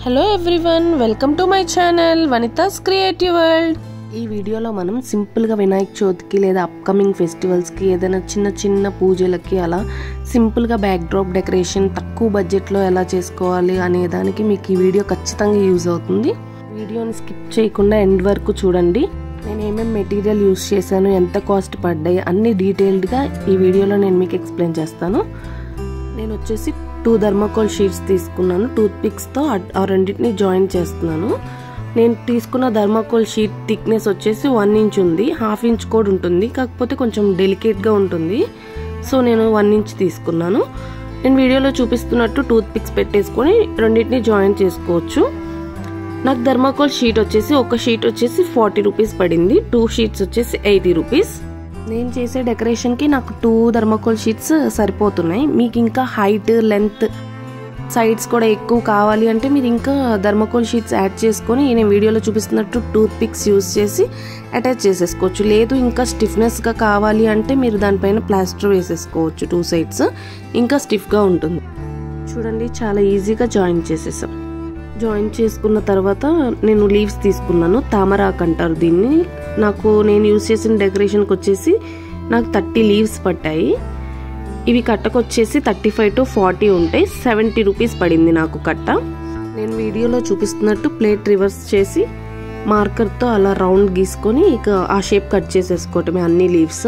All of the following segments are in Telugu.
Hello everyone, welcome to my channel Vanitha's creative world. ఈ వీడియోలో మనం సింపుల్గా వినాయక చవితికి లేదా అప్కమింగ్ ఫెస్టివల్స్కి ఏదైనా చిన్న చిన్న పూజలకి అలా సింపుల్గా బ్యాక్డ్రాప్ డెకరేషన్ తక్కువ బడ్జెట్లో ఎలా చేసుకోవాలి అనే దానికి మీకు ఈ వీడియో ఖచ్చితంగా యూజ్ అవుతుంది. వీడియోని స్కిప్ చేయకుండా ఎండ్ వరకు చూడండి. నేను ఏమేమి మెటీరియల్ యూజ్ చేశాను, ఎంత కాస్ట్ పడ్డాయి అన్ని డీటెయిల్డ్గా ఈ వీడియోలో నేను మీకు ఎక్స్ప్లెయిన్ చేస్తాను. నేను వచ్చేసి 2 థర్మాకోల్ షీట్స్ తీసుకున్నాను. టూత్ పిక్స్తో ఆ రెండింటిని జాయిన్ చేస్తున్నాను. నేను తీసుకున్న థర్మాకోల్ షీట్ థిక్నెస్ వచ్చేసి 1 ఇంచ్ ఉంది. 1/2 ఇంచ్ కూడా ఉంటుంది, కాకపోతే కొంచెం డెలికేట్గా ఉంటుంది. సో నేను 1 ఇంచ్ తీసుకున్నాను. నేను వీడియోలో చూపిస్తున్నట్టు టూత్ పిక్స్ పెట్టేసుకొని రెండింటిని జాయిన్ చేసుకోవచ్చు. నాకు థర్మాకోల్ షీట్ వచ్చేసి ఒక షీట్ వచ్చేసి 40 రూపీస్ పడింది. 2 షీట్స్ వచ్చేసి 80 రూపీస్. నేను చేసే డెకరేషన్కి నాకు 2 థర్మాకోల్ షీట్స్ సరిపోతున్నాయి. మీకు ఇంకా హైట్, లెంత్, సైడ్స్ కూడా ఎక్కువ కావాలి అంటే మీరు ఇంకా థర్మాకోల్ షీట్స్ యాడ్ చేసుకొని నేను వీడియోలో చూపిస్తున్నట్టు టూత్ పిక్స్ యూజ్ చేసి అటాచ్ చేసేసుకోవచ్చు. లేదు ఇంకా స్టిఫ్నెస్గా కావాలి అంటే మీరు దానిపైన ప్లాస్టర్ వేసేసుకోవచ్చు. 2 సైడ్స్ ఇంకా స్టిఫ్గా ఉంటుంది. చూడండి, చాలా ఈజీగా జాయిన్ చేసేసాం. జాయిన్ చేసుకున్న తర్వాత నేను లీవ్స్ తీసుకున్నాను. తామరాకు అంటారు దీన్ని. నేను యూజ్ చేసిన డెకరేషన్కి వచ్చేసి నాకు 30 లీవ్స్ పట్టాయి. ఇవి కట్టకు వచ్చేసి 35 to 40 ఉంటాయి. 70 రూపీస్ పడింది నాకు కట్ట. నేను వీడియోలో చూపిస్తున్నట్టు ప్లేట్ రివర్స్ చేసి మార్కర్తో అలా రౌండ్ గీసుకొని ఇక ఆ షేప్ కట్ చేసేసుకోవటమే అన్ని లీవ్స్.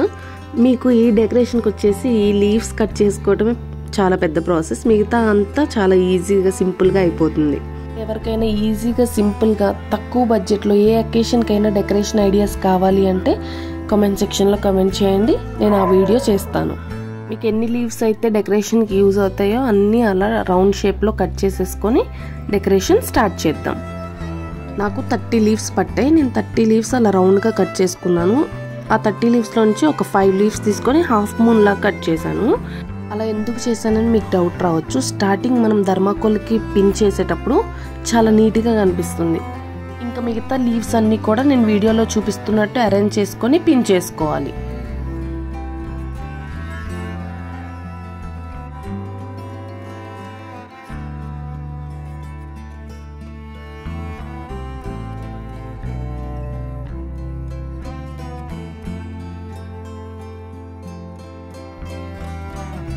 మీకు ఈ డెకరేషన్కి వచ్చేసి ఈ లీవ్స్ కట్ చేసుకోవటమే చాలా పెద్ద ప్రాసెస్. మిగతా అంతా చాలా ఈజీగా సింపుల్గా అయిపోతుంది. ఎవరికైనా ఈజీగా సింపుల్గా తక్కువ బడ్జెట్లో ఏ అకేషన్కైనా డెకరేషన్ ఐడియాస్ కావాలి అంటే కామెంట్ సెక్షన్లో కామెంట్ చేయండి, నేను ఆ వీడియో చేస్తాను. మీకు ఎన్ని లీవ్స్ అయితే డెకరేషన్కి యూజ్ అవుతాయో అన్నీ అలా రౌండ్ షేప్లో కట్ చేసేసుకొని డెకరేషన్ స్టార్ట్ చేద్దాం. నాకు 30 లీవ్స్ పట్టాయి. నేను 30 లీవ్స్ అలా రౌండ్గా కట్ చేసుకున్నాను. ఆ 30 లీవ్స్లో నుంచి ఒక 5 లీవ్స్ తీసుకొని హాఫ్ మూన్ లా కట్ చేశాను. అలా ఎందుకు చేశానని మీకు డౌట్ రావచ్చు. స్టార్టింగ్ మనం థర్మాకోల్కి పిన్ చేసేటప్పుడు చాలా నీట్గా కనిపిస్తుంది. ఇంకా మిగతా లీవ్స్ అన్నీ కూడా నేను వీడియోలో చూపిస్తున్నట్టు అరేంజ్ చేసుకొని పిన్ చేసుకోవాలి.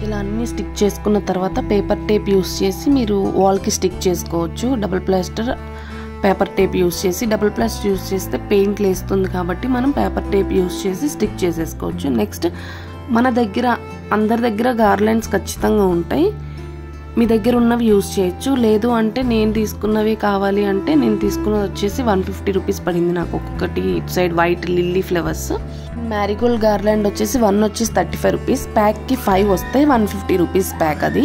ఇలా అన్ని స్టిక్ చేసుకున్న తర్వాత పేపర్ టేప్ యూస్ చేసి మీరు వాల్కి స్టిక్ చేసుకోవచ్చు. Double plaster paper tape use చేసి, డబుల్ ప్లాస్టర్ యూస్ చేస్తే పెయింట్ లేస్తుంది కాబట్టి మనం పేపర్ టేప్ యూస్ చేసి స్టిక్ చేసేసుకోవచ్చు. నెక్స్ట్ మన దగ్గర అందరి దగ్గర గార్లెండ్స్ ఖచ్చితంగా ఉంటాయి. మీ దగ్గర ఉన్నవి యూస్ చేయొచ్చు. లేదు అంటే నేను తీసుకున్నవి కావాలి అంటే నేను తీసుకున్నది వచ్చేసి 150 రూపీస్ పడింది నాకు ఒక్కొక్కటి. ఇటు side white lily flowers. Marie Gold garland వచ్చేసి 1 వచ్చేసి 35 రూపీస్. ప్యాక్కి 5 వస్తాయి, 150 రూపీస్ ప్యాక్ అది.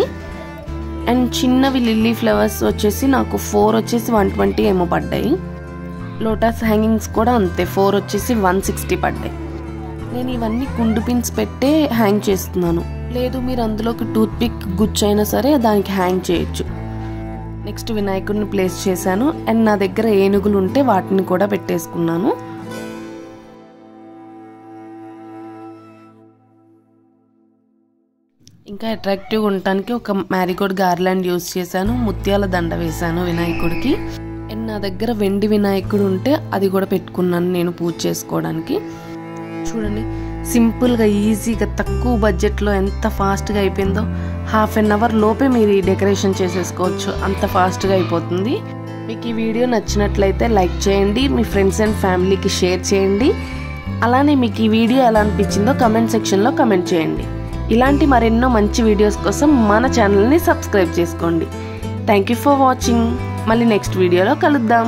అండ్ చిన్నవి లిల్లీ ఫ్లవర్స్ వచ్చేసి నాకు 4 వచ్చేసి 120 ఏమో పడ్డాయి. లోటస్ హ్యాంగింగ్స్ కూడా అంతే, 4 వచ్చేసి 160 పడ్డాయి. నేను ఇవన్నీ కుండు పిన్స్ పెట్టే హ్యాంగ్ చేస్తున్నాను. లేదు మీరు అందులోకి టూత్ పిక్ గుచ్చైనా సరే దానికి హ్యాంగ్ చేయొచ్చు. నెక్స్ట్ వినాయకుడిని ప్లేస్ చేశాను. అండ్ నా దగ్గర ఏనుగులు ఉంటే వాటిని కూడా పెట్టేసుకున్నాను. ఇంకా అట్రాక్టివ్గా ఉండటానికి ఒక మ్యారీగోల్డ్ గార్లాండ్ యూజ్ చేశాను. ముత్యాల దండ వేశాను వినాయకుడికి. అండ్ నా దగ్గర వెండి వినాయకుడు ఉంటే అది కూడా పెట్టుకున్నాను నేను పూజ చేసుకోవడానికి. చూడండి, సింపుల్గా ఈజీగా తక్కువ బడ్జెట్లో ఎంత ఫాస్ట్గా అయిపోయిందో. 1/2 అవర్ లోపే మీరు ఈ డెకరేషన్ చేసేసుకోవచ్చు, అంత ఫాస్ట్గా అయిపోతుంది. మీకు ఈ వీడియో నచ్చినట్లయితే లైక్ చేయండి, మీ ఫ్రెండ్స్ అండ్ ఫ్యామిలీకి షేర్ చేయండి. అలానే మీకు ఈ వీడియో ఎలా అనిపించిందో కామెంట్ సెక్షన్లో కామెంట్ చేయండి. ఇలాంటి మరెన్నో మంచి వీడియోస్ కోసం మన ఛానల్ని సబ్స్క్రైబ్ చేసుకోండి. Thank you for watching. మళ్ళీ నెక్స్ట్ వీడియోలో కలుద్దాం.